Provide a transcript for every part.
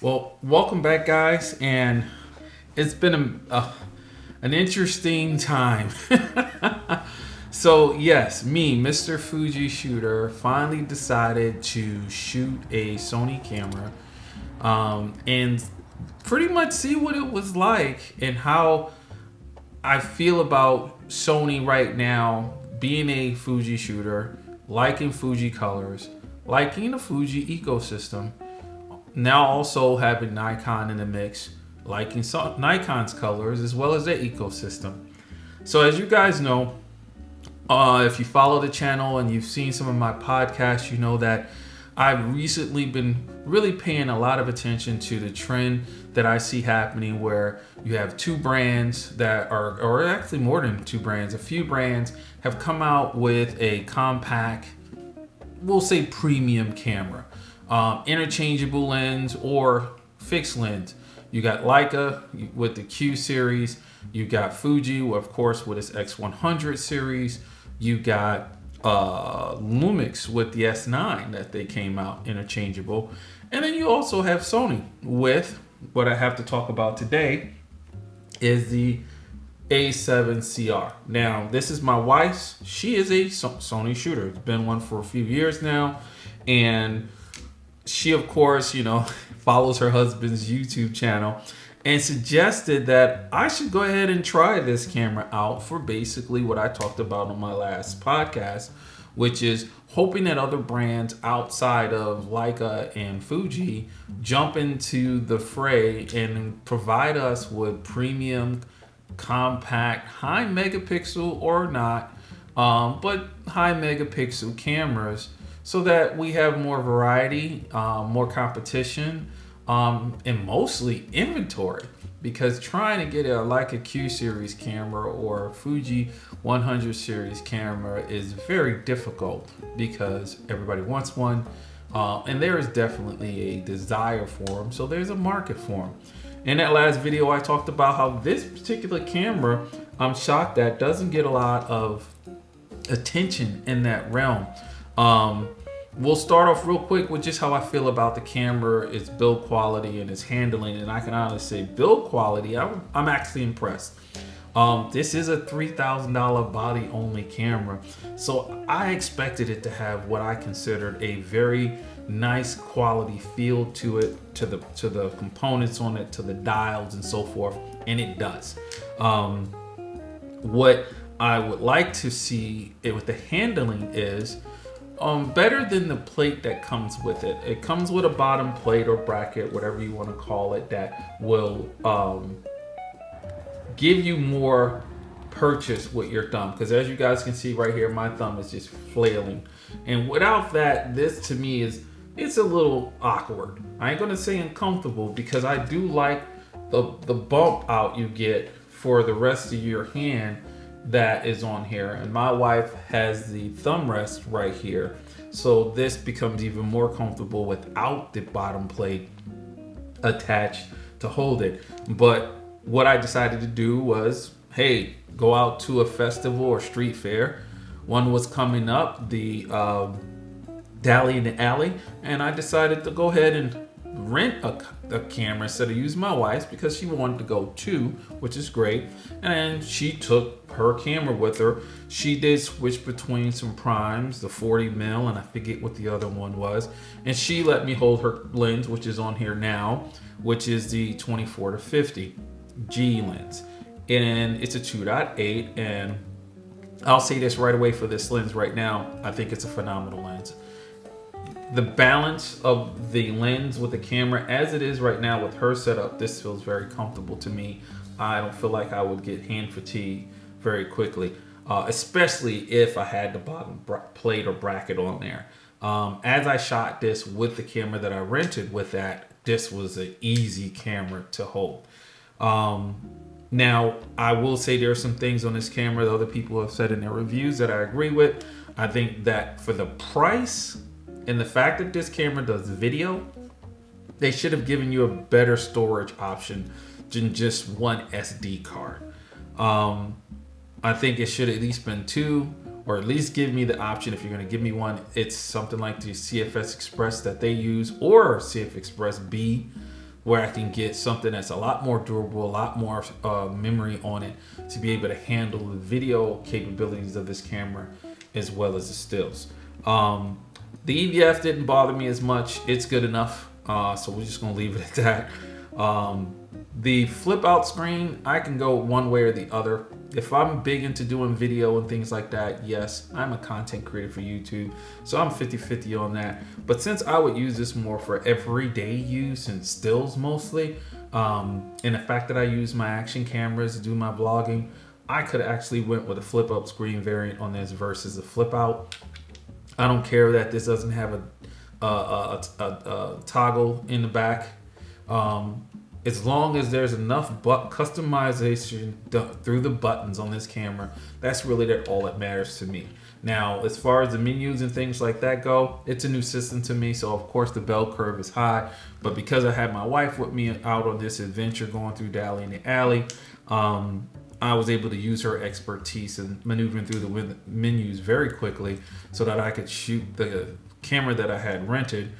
Well, welcome back, guys, and it's been an interesting time. So, yes, me, Mr. Fuji Shooter, finally decided to shoot a Sony camera and pretty much see what it was like and how I feel about Sony right now, being a Fuji shooter, liking Fuji colors, liking the Fuji ecosystem, now also having Nikon in the mix, liking Nikon's colors as well as their ecosystem. So as you guys know, if you follow the channel and you've seen some of my podcasts, you know that I've recently been really paying a lot of attention to the trend that I see happening where you have two brands that are, or actually more than two brands, a few brands have come out with a compact, we'll say premium camera, interchangeable lens or fixed lens. You got Leica with the Q series. You got Fuji, of course, with its X100 series. You got Lumix with the S9 that they came out interchangeable. And then you also have Sony with what I have to talk about today is the A7CR. Now, this is my wife's. She is a Sony shooter. It's been one for a few years now. And she, of course, follows her husband's YouTube channel and suggested that I should go ahead and try this camera out for basically what I talked about on my last podcast, which is hoping that other brands outside of Leica and Fuji jump into the fray and provide us with premium, compact, high megapixel or not, but high megapixel cameras so that we have more variety, more competition, and mostly inventory, because trying to get a Leica Q series camera or Fuji 100 series camera is very difficult because everybody wants one, and there is definitely a desire for them, so there's a market for them. In that last video I talked about how this particular camera, I'm shocked that doesn't get a lot of attention in that realm. We'll start off real quick with just how I feel about the camera, its build quality, and its handling. And I can honestly say build quality, I'm actually impressed. This is a $3,000 body only camera. So I expected it to have what I considered a very nice quality feel to it, to the components on it, to the dials and so forth. And it does. What I would like to see it with the handling is better than the plate that comes with it. It comes with a bottom plate or bracket, whatever you want to call it, that will give you more purchase with your thumb. Because as you guys can see right here, my thumb is just flailing. And without that, this to me it's a little awkward. I ain't gonna say uncomfortable, because I do like the bump out you get for the rest of your hand that is on here. And my wife has the thumb rest right here, so this becomes even more comfortable without the bottom plate attached to hold it. But what I decided to do was, hey, go out to a festival or street fair. One was coming up, the Dally in the Alley, and I decided to go ahead and rent a camera instead of use my wife's, because she wanted to go too, which is great. And she took her camera with her. She did switch between some primes, the 40mm, and I forget what the other one was. And she let me hold her lens, which is on here now, which is the 24-50 G lens. And it's a 2.8. And I'll say this right away for this lens right now, I think it's a phenomenal lens. The balance of the lens with the camera as it is right now with her setup, this feels very comfortable to me. I don't feel like I would get hand fatigue very quickly, especially if I had the bottom plate or bracket on there. As I shot this with the camera that I rented with that, this was an easy camera to hold. Now, I will say there are some things on this camera that other people have said in their reviews that I agree with. I think that for the price and the fact that this camera does video, they should have given you a better storage option than just one SD card. I think it should at least been two, or at least give me the option, if you're going to give me one, it's something like the CFS Express that they use, or CF Express B. where I can get something that's a lot more durable, a lot more memory on it to be able to handle the video capabilities of this camera as well as the stills. The EVF didn't bother me as much. It's good enough. So we're just gonna leave it at that. The flip out screen, I can go one way or the other. If I'm big into doing video and things like that, yes, I'm a content creator for YouTube, so I'm 50-50 on that. But since I would use this more for everyday use and stills mostly, and the fact that I use my action cameras to do my vlogging, I could actually went with a flip up screen variant on this versus a flip out. I don't care that this doesn't have a toggle in the back. As long as there's enough customization through the buttons on this camera, that's really all that matters to me. Now, as far as the menus and things like that go, it's a new system to me, so of course the bell curve is high. But because I had my wife with me out on this adventure going through Dally in the Alley, I was able to use her expertise in maneuvering through the menus very quickly so that I could shoot the camera that I had rented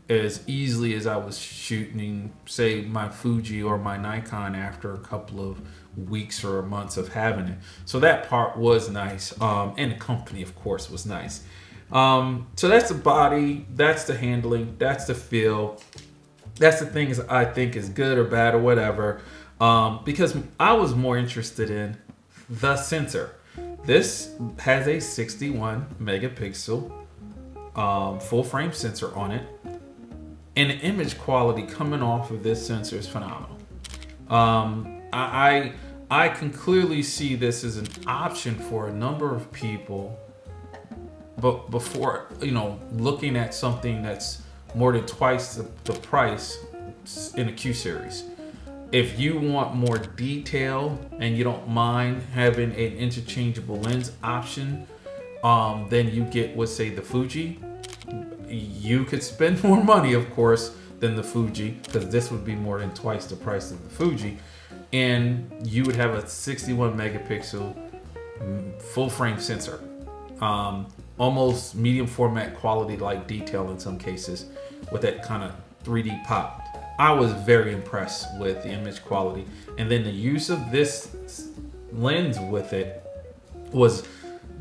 as easily as I was shooting, say, my Fuji or my Nikon after a couple of weeks or months of having it. So that part was nice. And the company, of course, was nice. So that's the body, that's the handling, that's the feel. That's the things I think is good or bad or whatever. Because I was more interested in the sensor. This has a 61 megapixel full frame sensor on it. And the image quality coming off of this sensor is phenomenal. I can clearly see this as an option for a number of people, but before, looking at something that's more than twice the price in a Q series. If you want more detail and you don't mind having an interchangeable lens option, then you get, let's say, the Fuji. You could spend more money, of course, than the Fuji, because this would be more than twice the price of the Fuji, and you would have a 61 megapixel full frame sensor, almost medium format quality like detail in some cases, with that kind of 3D pop. I was very impressed with the image quality, and then the use of this lens with it was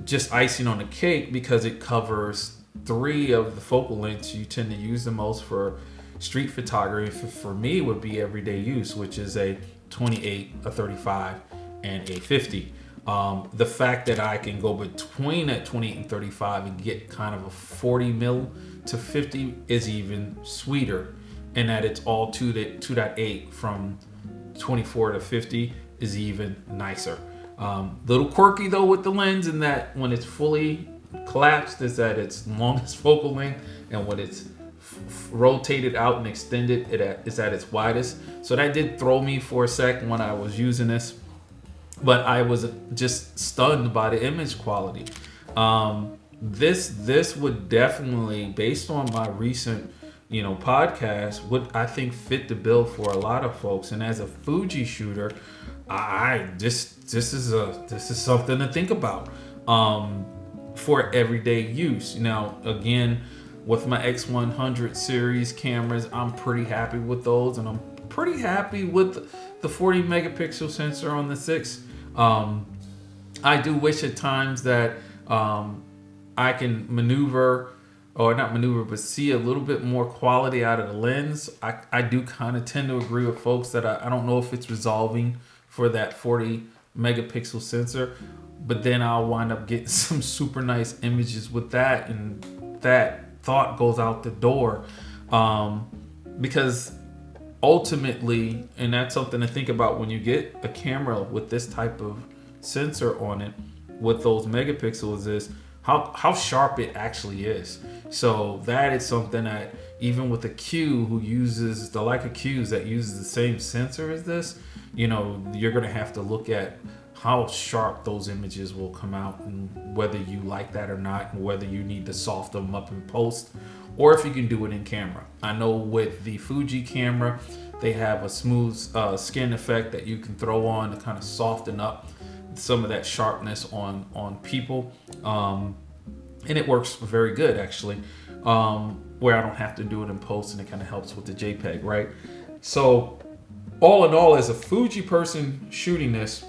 just icing on the cake because it covers 3 of the focal lengths you tend to use the most for street photography. For me, would be everyday use, which is a 28, a 35, and a 50. The fact that I can go between that 28 and 35 and get kind of a 40 mil to 50 is even sweeter, and that it's all 2.8 from 24 to 50 is even nicer. Little quirky though with the lens, in that when it's fully collapsed is at its longest focal length, and when it's rotated out and extended, it's at its widest. So that did throw me for a second when I was using this, but I was just stunned by the image quality. This would definitely, based on my recent podcast, would, I think, fit the bill for a lot of folks. And as a Fuji shooter, this is something to think about for everyday use. Now, again, with my X100 series cameras, I'm pretty happy with those, and I'm pretty happy with the 40 megapixel sensor on the 6. I do wish at times that I can maneuver, or not maneuver, but see a little bit more quality out of the lens. I do kind of tend to agree with folks that I don't know if it's resolving for that 40 megapixel sensor, but then I'll wind up getting some super nice images with that, and that thought goes out the door, because ultimately, and that's something to think about when you get a camera with this type of sensor on it with those megapixels, is how sharp it actually is. So that is something that even with a Q who uses the Leica Qs that uses the same sensor as this, you're gonna have to look at how sharp those images will come out, and whether you like that or not, and whether you need to soften them up in post, or if you can do it in camera. I know with the Fuji camera, they have a smooth skin effect that you can throw on to kind of soften up some of that sharpness on people, and it works very good actually, where I don't have to do it in post, and it kind of helps with the JPEG, right? So all in all, as a Fuji person shooting this,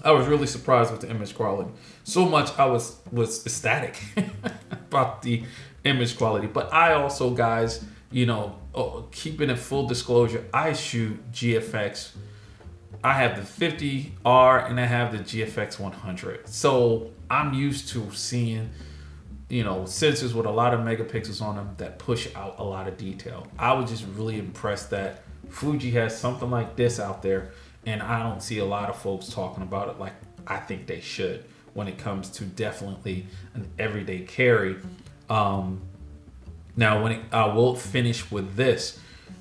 I was really surprised with the image quality. So much I was ecstatic about the image quality. But I also, guys, you know, keeping it full disclosure, I shoot GFX. I have the 50R and I have the GFX 100. So I'm used to seeing, you know, sensors with a lot of megapixels on them that push out a lot of detail. I was just really impressed that Fuji has something like this out there, and I don't see a lot of folks talking about it like I think they should when it comes to definitely an everyday carry. Now, I will finish with this.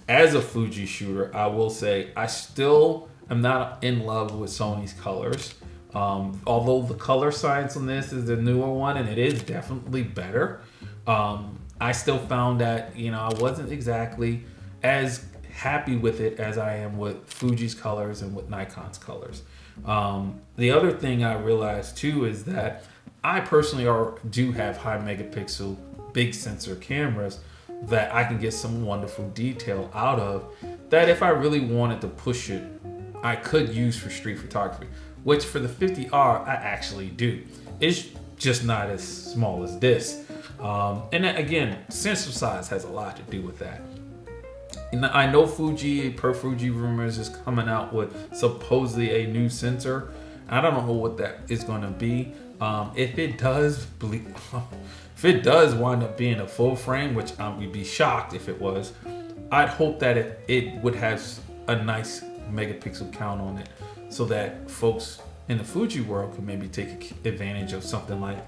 As a Fuji shooter, I will say I still am not in love with Sony's colors. Although the color science on this is the newer one, and it is definitely better. I still found that, you know, I wasn't exactly as happy with it as I am with Fuji's colors and with Nikon's colors. The other thing I realized too is that I personally do have high megapixel, big sensor cameras that I can get some wonderful detail out of, that if I really wanted to push it, I could use for street photography, which for the 50R I actually do. It's just not as small as this. And then, again, sensor size has a lot to do with that. And I know Fuji, per Fuji rumors, is coming out with supposedly a new sensor. I don't know what that is going to be. If it does wind up being a full frame, which I would be shocked if it was, I'd hope that it would have a nice megapixel count on it, so that folks in the Fuji world can maybe take advantage of something like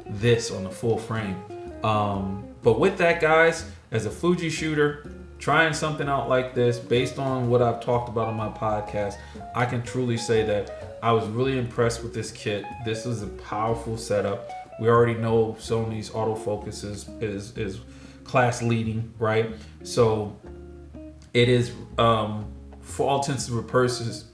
this on the full frame. But with that, guys, as a Fuji shooter, trying something out like this, based on what I've talked about on my podcast, I can truly say that I was really impressed with this kit. This is a powerful setup. We already know Sony's autofocus is class leading, right? So it is, for all intents and purposes,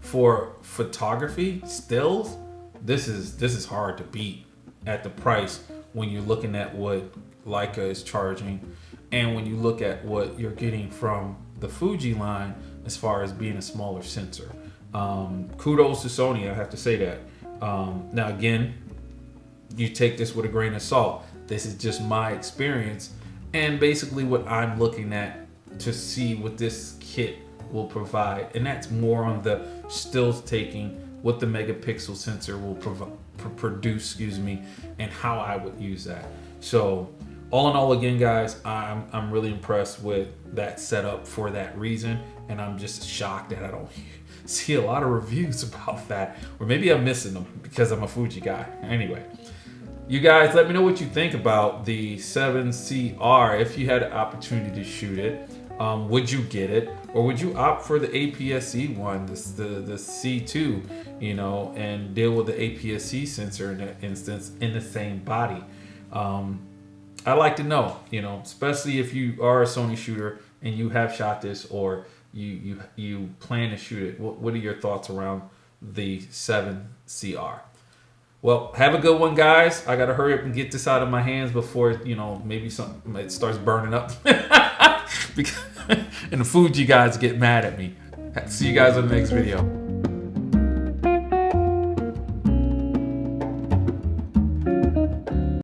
for photography stills, this is hard to beat at the price when you're looking at what Leica is charging, and when you look at what you're getting from the Fuji line as far as being a smaller sensor. Kudos to Sony, I have to say that. Now again, you take this with a grain of salt. This is just my experience and basically what I'm looking at to see what this kit will provide, and that's more on the stills taking, what the megapixel sensor will produce, and how I would use that. So all in all, again, guys, I'm really impressed with that setup for that reason, and I'm just shocked that I don't see a lot of reviews about that, or maybe I'm missing them because I'm a Fuji guy. Anyway, you guys, let me know what you think about the A7CR. If you had an opportunity to shoot it, would you get it, or would you opt for the APS-C one, the C2, and deal with the APS-C sensor in that instance in the same body? I'd like to know, especially if you are a Sony shooter and you have shot this, or you plan to shoot it. What are your thoughts around the A7CR? Well, have a good one, guys. I gotta hurry up and get this out of my hands before maybe it starts burning up, and the Fuji guys get mad at me. See you guys on the next video.